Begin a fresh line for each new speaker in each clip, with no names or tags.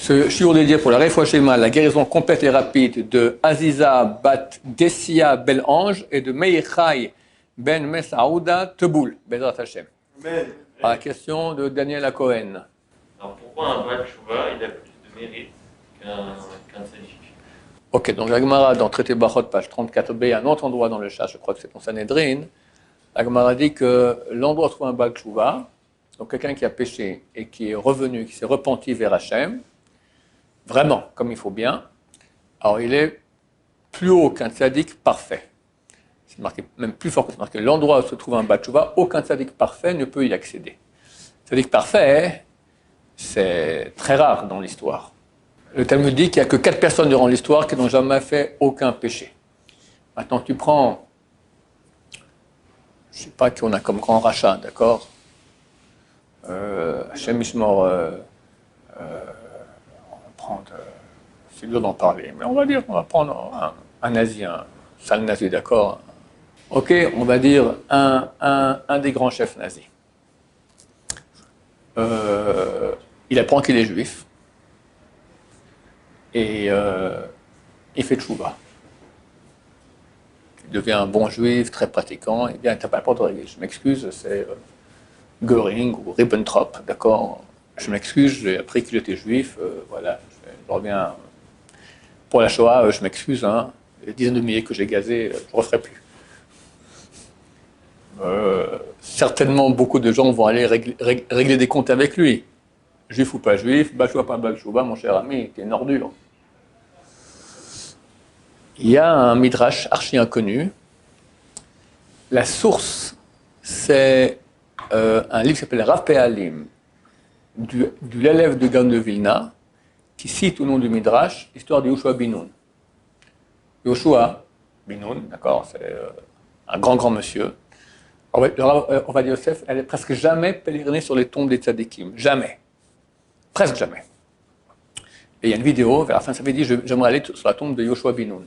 Ce shiur dédié pour la Refoua Shlema, la guérison complète et rapide de Aziza Bat Dessia Bel-Ange et de Meir-Chai Ben Mesaouda Teboul, Bezrat Hashem.
Amen.
À la question de Daniel Cohen.
Alors pourquoi un Baal Tshuva, il a plus de mérite qu'un tzaddik?
Ok, donc la Gemara dans Traité Bachot, page 34b, un autre endroit dans le chat, je crois que c'est dans Sanhedrin, la Gemara dit que l'endroit où trouve un Baal Tshuva, donc quelqu'un qui a péché et qui est revenu, qui s'est repenti vers Hachem, vraiment, comme il faut bien, alors il est plus haut qu'un tzaddik parfait. C'est marqué, même plus fort que c'est marqué, l'endroit où se trouve un Baal Tshuva, aucun tzaddik parfait ne peut y accéder. Tzaddik parfait, c'est très rare dans l'histoire. Le Talmud dit qu'il n'y a que 4 personnes durant l'histoire qui n'ont jamais fait aucun péché. Maintenant, tu prends, je ne sais pas qui on a comme grand rachat, d'accord, Hachem Mishmor, on va prendre, c'est dur d'en parler, mais on va prendre un nazi, un sale nazi, d'accord. Ok, on va dire un des grands chefs nazis. Il apprend qu'il est juif et il fait tchouva. Il devient un bon juif, très pratiquant, et bien, tu n'as pas le droit de régler. Je m'excuse, c'est Göring ou Ribbentrop, d'accord. Je m'excuse, j'ai appris qu'il était juif, voilà, je reviens. Pour la Shoah, je m'excuse, hein, les dizaines de milliers que j'ai gazés, je ne referai plus. Certainement, beaucoup de gens vont aller régler des comptes avec lui. Juif ou pas juif, Baal Tshuva, pas Baal Tshuva, mon cher ami, t'es une ordure. Il y a un midrash archi inconnu. La source, c'est un livre qui s'appelle Rav Pe'alim, du l'élève de Gaon de Vilna, qui cite au nom du midrash l'histoire de Yoshua bin Nun. Yoshua bin Nun, d'accord, c'est un grand monsieur. On va dire Yosef, elle est presque jamais pèlerinée sur les tombes des tzadikim, jamais. Presque jamais. Et il y a une vidéo, vers la fin, ça avait dit j'aimerais aller sur la tombe de Yoshua bin Nun.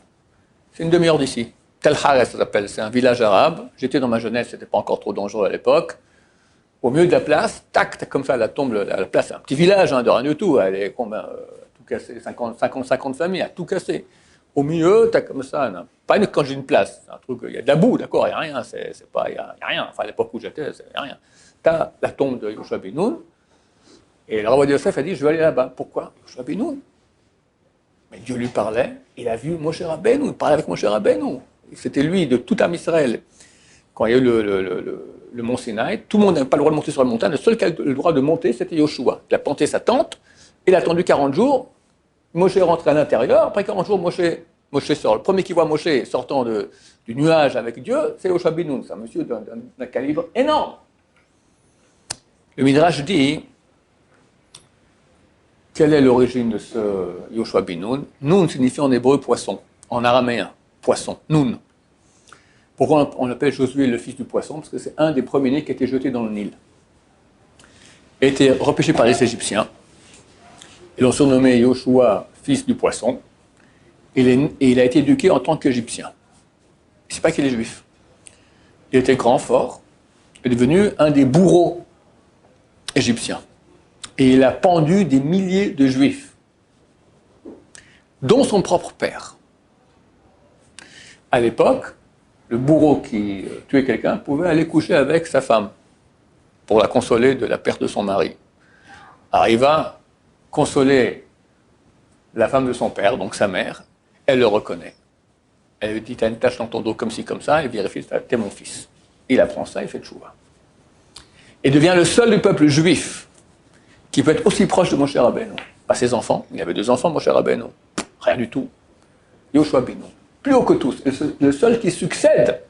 C'est une demi-heure d'ici. Tel Hares, ça s'appelle, c'est un village arabe. J'étais dans ma jeunesse, c'était pas encore trop dangereux à l'époque. Au milieu de la place, tac, comme ça, la tombe, la place, c'est un petit village, hein, de rien du tout. Elle est combien, tout cassé, 50 familles, à tout cassé. Au milieu, t'as comme ça, non, pas une, quand j'ai une place, c'est un truc, il y a de la boue, d'accord, il n'y a rien, il y a rien. Enfin, à l'époque où j'étais, il n'y a rien. T'as la tombe de Yoshua bin Nun. Et le Rav Yosef a dit, je vais aller là-bas. Pourquoi? Yoshua bin Nun. Mais Dieu lui parlait, il a vu Moshe Rabbeinu, il parlait avec Moshe Rabbeinu. C'était lui, de tout Am Israël. Quand il y a eu le mont Sinaï, tout le monde n'avait pas le droit de monter sur la montagne, le seul qui avait le droit de monter, c'était Yoshua. Il a planté sa tente, il a attendu 40 jours, Moshe est rentré à l'intérieur, après 40 jours, Moshe sort. Le premier qui voit Moshe sortant du nuage avec Dieu, c'est Yoshua bin Nun, c'est un monsieur d'un calibre énorme. Le Midrash dit, quelle est l'origine de ce Yoshua bin Nun? Nun signifie en hébreu poisson, en araméen, poisson, Nun. Pourquoi on appelle Josué le fils du poisson? Parce que c'est un des premiers-nés qui a été jeté dans le Nil. Il a été repêché par les Égyptiens. Ils l'ont surnommé Yoshua, fils du poisson. Et il a été éduqué en tant qu'Égyptien. Il ne sait pas qu'il est juif. Il était grand, fort, est devenu un des bourreaux égyptiens. Et il a pendu des milliers de juifs, dont son propre père. À l'époque, le bourreau qui tuait quelqu'un pouvait aller coucher avec sa femme pour la consoler de la perte de son mari. Alors il va consoler la femme de son père, donc sa mère, elle le reconnaît. Elle lui dit, t'as une tache dans ton dos comme ci, comme ça, et vérifie, t'es mon fils. Il apprend ça, il fait tchouva. Et devient le seul du peuple juif qui peut être aussi proche de Moshe Rabbeinu. Pas ses enfants, il avait 2 enfants, Moshe Rabbeinu. Rien du tout. Yoshua bin Nun. Plus haut que tous. Le seul qui succède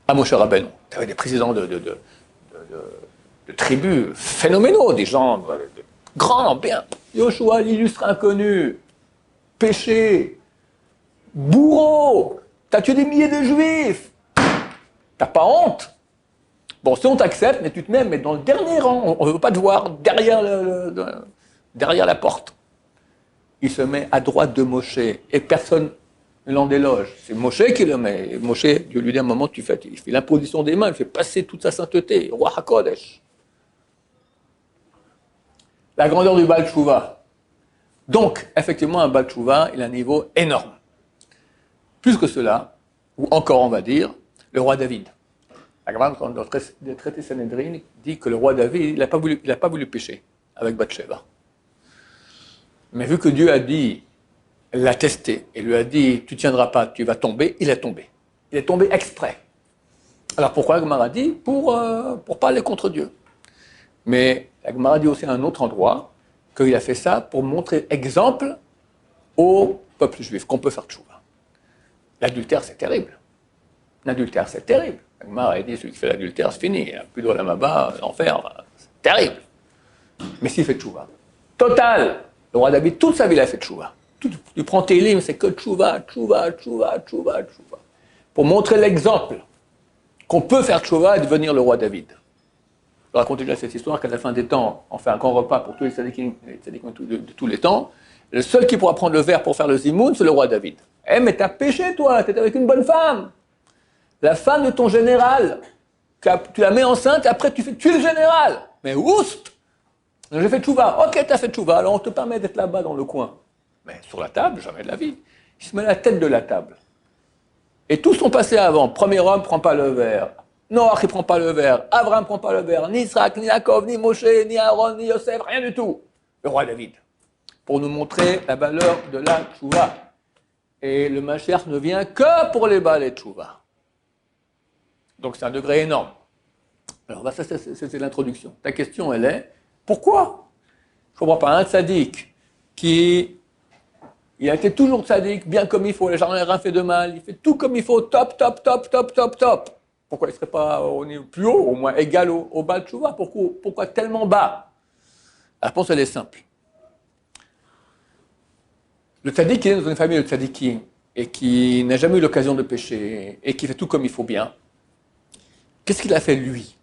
à Moshe Rabbeinu. Tu avais des présidents de tribus phénoménaux, des gens grands, bien. Yoshua, l'illustre inconnu, péché, bourreau, t'as tué des milliers de juifs. T'as pas honte? Bon, si on t'accepte, mais tu te mets dans le dernier rang, on ne veut pas te voir derrière la porte. Il se met à droite de Moshe et personne ne l'en déloge. C'est Moshe qui le met. Et Moshe, Dieu lui dit à un moment, il fait l'imposition des mains, il fait passer toute sa sainteté, roi HaKodesh. La grandeur du Baal Tshuva. Donc, effectivement, un Baal Tchouva, il a un niveau énorme. Plus que cela, ou encore, on va dire, le roi David. La Gemara, dans le traité Sanhedrin, dit que le roi David, il n'a pas voulu pécher avec Bathsheba. Mais vu que Dieu a dit, l'a testé, et lui a dit, tu ne tiendras pas, tu vas tomber, il est tombé. Il est tombé exprès. Alors pourquoi la Gemara dit? Pour parler contre Dieu. Mais la Gemara dit aussi à un autre endroit qu'il a fait ça pour montrer exemple au peuple juif qu'on peut faire tchouva. L'adultère, c'est terrible. L'adultère, c'est terrible. La Gemara a dit, celui qui fait l'adultère, c'est fini. Il n'a plus de là-bas, l'enfer, c'est terrible. Mais s'il fait tchouva, total. Le roi David, toute sa vie, il a fait tchouva. Tu prends tes livres, c'est que tchouva. Pour montrer l'exemple qu'on peut faire tchouva et devenir le roi David. Je vais raconter déjà cette histoire qu'à la fin des temps, on fait un grand repas pour tous les tzadikim de tous les temps. Le seul qui pourra prendre le verre pour faire le zimoun, c'est le roi David. Eh, mais t'as péché, toi, t'étais avec une bonne femme. La femme de ton général. Tu la mets enceinte, et après tu fais tuer le général. Mais oust! J'ai fait tchouva. Ok, t'as fait tchouva, alors on te permet d'être là-bas dans le coin. Mais sur la table, jamais de la vie. Il se met à la tête de la table. Et tous sont passés avant. Premier homme, prend pas le verre. Noach, il prend pas le verre. Abraham prend pas le verre. Ni Israël, ni Yaakov, ni Moshe, ni Aaron, ni Yosef, rien du tout. Le roi David. Pour nous montrer la valeur de la tchouva. Et le Mashiach ne vient que pour les Baal et tchouva. Donc c'est un degré énorme. Alors ça, c'est l'introduction. Ta question, elle est, pourquoi? Je ne comprends pas. Un tzaddik il a été toujours tzaddik, bien comme il faut, il n'a jamais rien fait de mal, il fait tout comme il faut, top. Pourquoi il ne serait pas au niveau plus haut, au moins égal au Baal Tchouva? Pourquoi tellement bas? La réponse, elle est simple. Le tzaddik qui est dans une famille de tzaddikim et qui n'a jamais eu l'occasion de pécher et qui fait tout comme il faut bien, qu'est-ce qu'il a fait lui?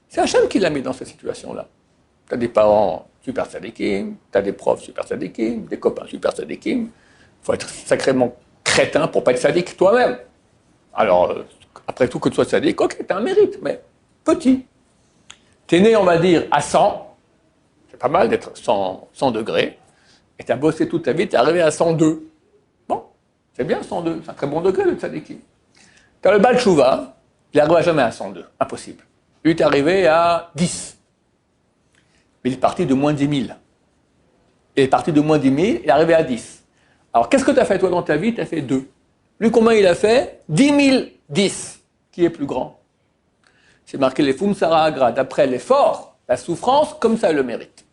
C'est Hachem qui l'a mis dans cette situation-là. Tu as des parents super tzadikim, tu as des profs super tzadikim, des copains super tzadikim. Il faut être sacrément crétin pour ne pas être tzadik toi-même. Alors, après tout, que tu sois tzadik, ok, tu as un mérite, mais petit. Tu es né, on va dire, à 100, c'est pas mal d'être 100 degrés, et tu as bossé toute ta vie, tu es arrivé à 102. Bon, c'est bien 102, c'est un très bon degré le tzadikim. Tu as le Baal Tchouva, il n'arrivera jamais à 102, impossible. Lui, tu es arrivé à 10. Mais il est parti de moins 10 000. Il est parti de moins 10 000, il est arrivé à 10. Alors, qu'est-ce que tu as fait toi dans ta vie? Tu as fait 2. Lui, combien il a fait? 10 010. Qui est plus grand? C'est marqué les Fumsara Agra. D'après l'effort, la souffrance, comme ça, il le mérite.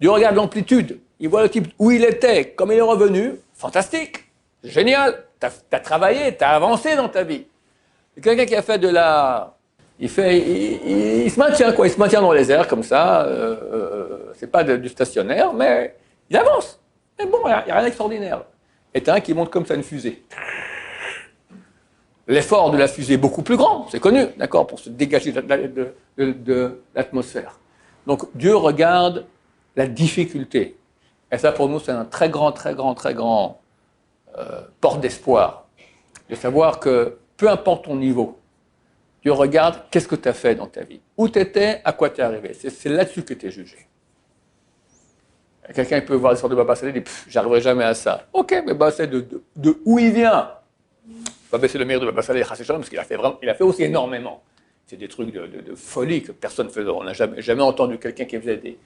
Dieu regarde l'amplitude. Il voit le type où il était, comme il est revenu. Fantastique. Génial. Tu as travaillé, tu as avancé dans ta vie. C'est quelqu'un qui a fait de la... Il se maintient, quoi. Il se maintient dans les airs, comme ça. C'est pas du stationnaire, mais il avance. Mais bon, il n'y a rien d'extraordinaire. Et t'as un qui monte comme ça une fusée. L'effort de la fusée est beaucoup plus grand, c'est connu, d'accord, pour se dégager de l'atmosphère. Donc, Dieu regarde la difficulté. Et ça, pour nous, c'est un très grand porte d'espoir. De savoir que, peu importe ton niveau, Dieu regarde qu'est-ce que tu as fait dans ta vie. Où tu étais, à quoi tu es arrivé. C'est là-dessus que tu es jugé. Quelqu'un peut voir l'histoire de Baba Salé et dire « j'arriverai jamais à ça ». Ok, mais Baba Salé, de où il vient? Je ne vais pas baisser le mérite de Baba Salé parce qu'il a fait aussi énormément. C'est des trucs de folie que personne ne faisait. On n'a jamais entendu quelqu'un qui faisait des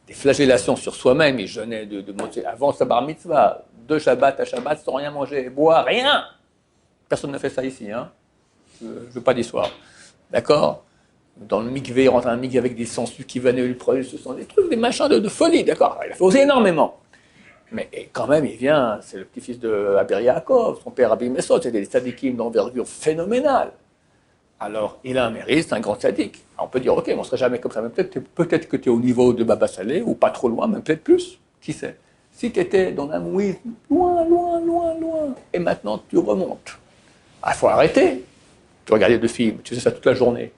flagellations sur soi-même. Il jeûnait de manger avant sa bar mitzvah, de Shabbat à Shabbat, sans rien manger et boire, rien. Personne ne fait ça ici, hein. Je ne veux pas d'histoire. D'accord? Dans le mikvé, il rentre un mikvé avec des sangsues qui venaient lui prendre, ce sont des trucs, des machins de folie, d'accord? Il a fait aussi énormément. Mais quand même, il vient, c'est le petit-fils de Abir Yaakov, son père Rabbi Mesod, c'était des tzadikim d'envergure phénoménale. Alors, il a un mérite, c'est un grand tzadik. Alors, on peut dire, ok, on ne serait jamais comme ça, mais peut-être que tu es au niveau de Baba Salé, ou pas trop loin, mais peut-être plus, qui sait? Si tu étais dans un mouïs, loin, et maintenant tu remontes. Il faut arrêter. Tu regardais de films, tu fais ça toute la journée.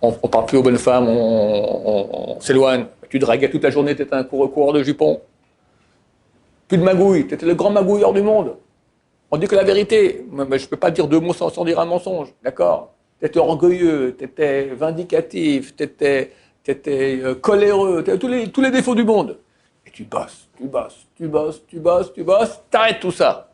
On ne parle plus aux bonnes femmes, on s'éloigne. Tu draguais toute la journée, tu étais un coureur de jupons. Plus de magouille, tu étais le grand magouilleur du monde. On dit que la vérité, mais je ne peux pas dire deux mots sans dire un mensonge, d'accord? Tu étais orgueilleux, tu étais vindicatif, tu étais tu étais coléreux, tu as tous les défauts du monde. Et tu bosses, t'arrêtes tout ça.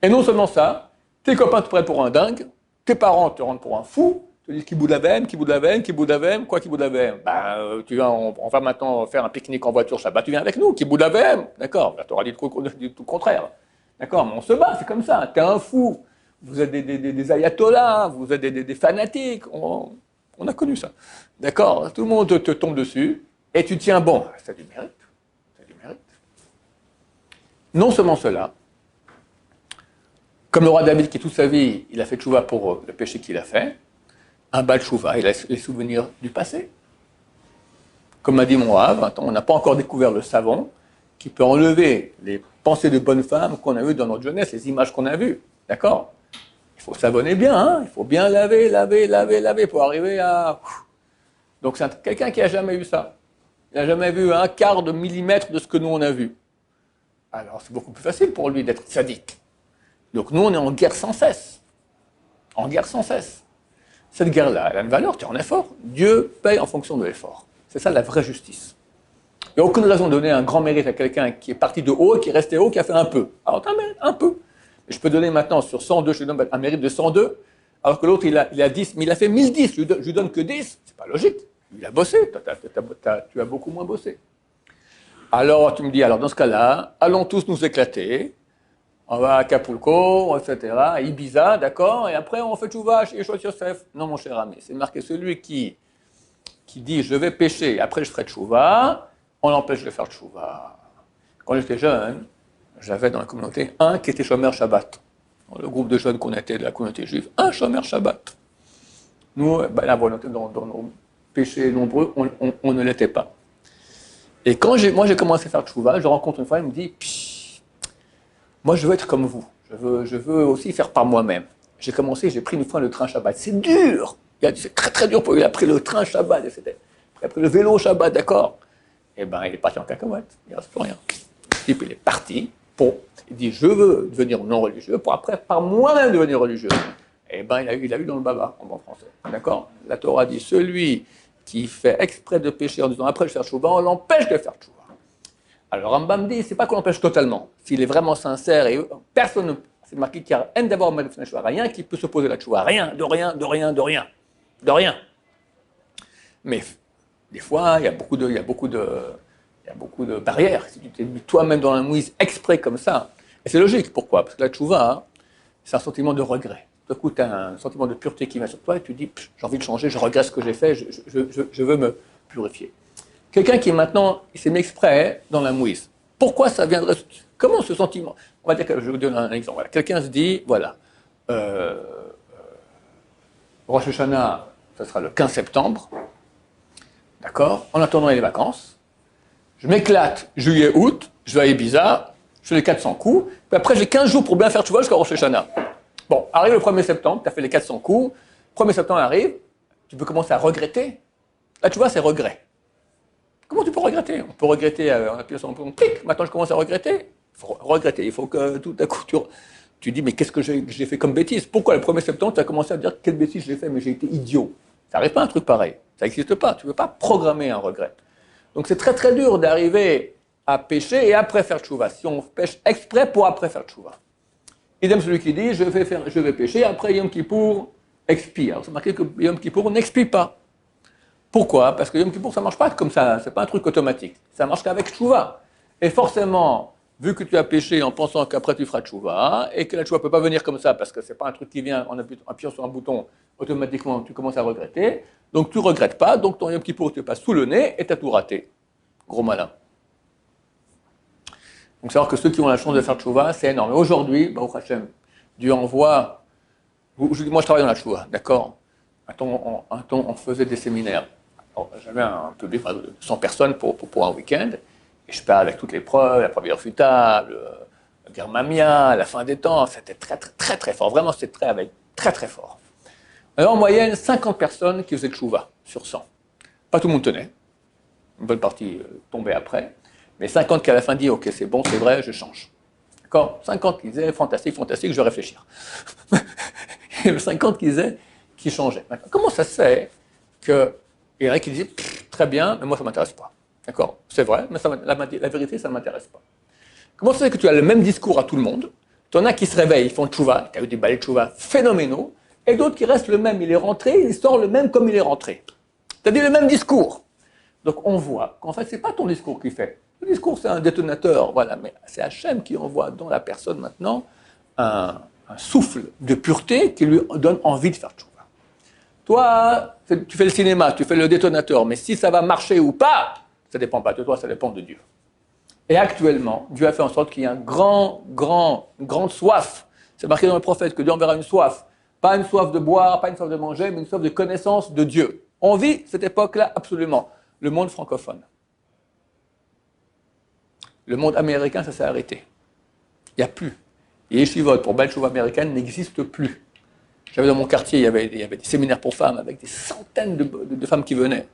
Et non seulement ça, tes copains te prennent pour un dingue, tes parents te rendent pour un fou, te disent qui bout de la veine, quoi qui bout de la veine. Tu viens, on va maintenant faire un pique-nique en voiture Shabbat, tu viens avec nous, qui bout de la veine, d'accord, tu auras dit tout le contraire. D'accord, mais on se bat, c'est comme ça, t'es un fou, vous êtes des ayatollahs, vous êtes des fanatiques, on a connu ça. D'accord, tout le monde te tombe dessus, et tu tiens bon, ça a du mérite. Non seulement cela, comme le roi David qui toute sa vie, il a fait tchouva pour le péché qu'il a fait, un bal tchouva, il a les souvenirs du passé. Comme m'a dit mon Rav, on n'a pas encore découvert le savon qui peut enlever les pensées de bonnes femmes qu'on a eues dans notre jeunesse, les images qu'on a vues. D'accord? Il faut savonner bien, hein? Il faut bien laver pour arriver à... Donc c'est quelqu'un qui n'a jamais eu ça. Il n'a jamais vu un quart de millimètre de ce que nous on a vu. Alors c'est beaucoup plus facile pour lui d'être sadique. Donc nous on est en guerre sans cesse. En guerre sans cesse. Cette guerre-là, elle a une valeur, tu es en effort. Dieu paye en fonction de l'effort. C'est ça la vraie justice. Il n'y a aucune raison de donner un grand mérite à quelqu'un qui est parti de haut, qui est resté haut, qui a fait un peu. Alors tu as un peu. Et je peux donner maintenant sur 102, je lui donne un mérite de 102, alors que l'autre il a 10, mais il a fait 1010, je lui donne que 10. C'est pas logique. Il a bossé, tu as beaucoup moins bossé. Alors tu me dis, alors dans ce cas-là, allons tous nous éclater. On va à Acapulco, etc., à Ibiza, d'accord, et après on fait tchouva chez Yeshua Yosef. Non, mon cher ami, c'est marqué celui qui dit je vais pécher, après je ferai tchouva, on l'empêche de faire tchouva. Quand j'étais jeune, j'avais dans la communauté un qui était chômeur Shabbat. Dans le groupe de jeunes qu'on était de la communauté juive, un chômeur Shabbat. Nous, la volonté dans nos péchés nombreux, on ne l'était pas. Et quand moi j'ai commencé à faire tchouva, je rencontre une fois, il me dit moi, je veux être comme vous. Je veux aussi faire par moi-même. J'ai pris une fois le train Shabbat. C'est dur. C'est très très dur pour lui. Il a pris le train Shabbat. Il a pris le vélo Shabbat, d'accord. Eh bien, il est parti en cacahuète. Il ne reste plus rien. Le type, il est parti. Il dit, je veux devenir non religieux pour après, par moi-même, devenir religieux. Eh bien, il a eu dans le baba, en bon français. D'accord. La Torah dit, celui qui fait exprès de pécher en disant, après je vais faire tchouva, on l'empêche de faire tchouva. Alors Rambam dit, c'est pas qu'on l'empêche totalement. S'il est vraiment sincère et personne, c'est marqué qu'il y a d'abord rien qui peut s'opposer à la tchouva. Rien. Mais des fois, il y a beaucoup de barrières. Si tu t'es mis toi-même dans la mouise exprès comme ça, et c'est logique. Pourquoi? Parce que la tchouva, c'est un sentiment de regret. Tout à coup, tu as un sentiment de pureté qui vient sur toi et tu dis, j'ai envie de changer, je regrette ce que j'ai fait, je veux me purifier. Quelqu'un qui maintenant, il s'est mis exprès dans la mouise. Pourquoi ça viendrait? Comment ce sentiment? On va dire que je vais vous donner un exemple. Voilà. Quelqu'un se dit, voilà, Rosh Hashanah, ça sera le 15 septembre, d'accord? En attendant les vacances, je m'éclate juillet, août, je vais à Ibiza, je fais les 400 coups, puis après j'ai 15 jours pour bien faire tchouva jusqu'à Rosh Hashanah. Bon, arrive le 1er septembre, tu as fait les 400 coups, 1er septembre arrive, tu peux commencer à regretter. Là, tu vois, c'est regret. Comment tu peux regretter? On peut regretter, on appuie sur un bouton, clic, maintenant je commence à regretter. Il faut regretter, il faut que tout à coup tu dis, mais qu'est-ce que j'ai fait comme bêtise? Pourquoi le 1er septembre, tu as commencé à dire quelle bêtise j'ai fait, mais j'ai été idiot? Ça n'arrive pas un truc pareil, ça n'existe pas, tu ne peux pas programmer un regret. Donc c'est très très dur d'arriver à pécher et après faire tchouva, si on pêche exprès pour après faire tchouva. Idem celui qui dit, je vais pécher, après Yom Kippour expie. Alors c'est marqué que Yom Kippour n'expie pas. Pourquoi? Parce que Yom Kippour, ça ne marche pas comme ça, c'est pas un truc automatique. Ça marche qu'avec tchouva. Et forcément, vu que tu as péché en pensant qu'après tu feras tchouva, et que la tchouva ne peut pas venir comme ça, parce que ce n'est pas un truc qui vient en appuyant sur un bouton, automatiquement tu commences à regretter, donc tu ne regrettes pas, donc ton Yom Kippour te passe sous le nez et tu as tout raté. Gros malin. Donc savoir que ceux qui ont la chance de faire tchouva, c'est énorme. Aujourd'hui, Baruch Hashem, Dieu envoie... Moi je travaille dans la tchouva, d'accord? Un temps, on faisait des séminaires. J'avais un public de 100 personnes pour un week-end, et je parle avec toutes les preuves, la preuve irréfutable, la guerre mamia, la fin des temps, c'était très très très très fort, vraiment c'était très très fort. Alors en moyenne, 50 personnes qui faisaient tchouva sur 100. Pas tout le monde tenait, une bonne partie tombait après, mais 50 qui à la fin disent, ok c'est bon, c'est vrai, je change. D'accord? 50 qui disaient, fantastique, je vais réfléchir. Et 50 qui disaient, qui changeaient. Maintenant, comment ça se fait que Et il y en a qui disent, très bien, mais moi ça ne m'intéresse pas. D'accord? C'est vrai, mais la vérité, ça ne m'intéresse pas. Comment ça fait que tu as le même discours à tout le monde? Tu en as qui se réveillent, ils font tchouva, tu as eu des balais de tchouva phénoménaux, et d'autres qui restent le même. Il est rentré, il sort le même comme il est rentré. Tu as dit le même discours. Donc on voit qu'en fait, ce n'est pas ton discours qui fait. Le discours, c'est un détonateur, voilà, mais c'est Hachem qui envoie dans la personne maintenant un souffle de pureté qui lui donne envie de faire tchouva. Toi, tu fais le cinéma, tu fais le détonateur, mais si ça va marcher ou pas, ça ne dépend pas de toi, ça dépend de Dieu. Et actuellement, Dieu a fait en sorte qu'il y ait une grande soif. C'est marqué dans le prophète que Dieu enverra une soif. Pas une soif de boire, pas une soif de manger, mais une soif de connaissance de Dieu. On vit cette époque-là absolument. Le monde francophone. Le monde américain, ça s'est arrêté. Il n'y a plus. Les yeshivot pour Baal Tshuva américaine n'existent plus. J'avais dans mon quartier, il y avait des séminaires pour femmes avec des centaines de femmes qui venaient.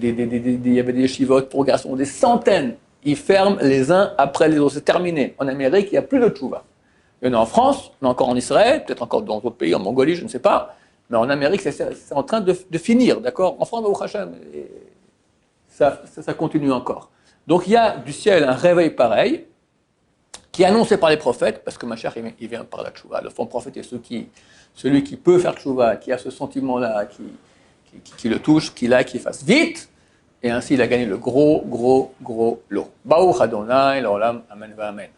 Il y avait des yeshivot pour garçons, des centaines. Ils ferment les uns après les autres. C'est terminé. En Amérique, il n'y a plus de tchouva. Il y en a en France, il y en a encore en Israël, peut-être encore dans d'autres pays, en Mongolie, je ne sais pas. Mais en Amérique, c'est en train de finir, d'accord? En France, au Hachem, ça continue encore. Donc il y a du ciel un réveil pareil, qui est annoncé par les prophètes, parce que Mashiach, il vient par la tchouva. Le fond prophète est celui qui peut faire tchouva, qui a ce sentiment-là, qui le touche, qui fasse vite. Et ainsi, il a gagné le gros lot. Baruch Adonai, l'olam, amen, amen.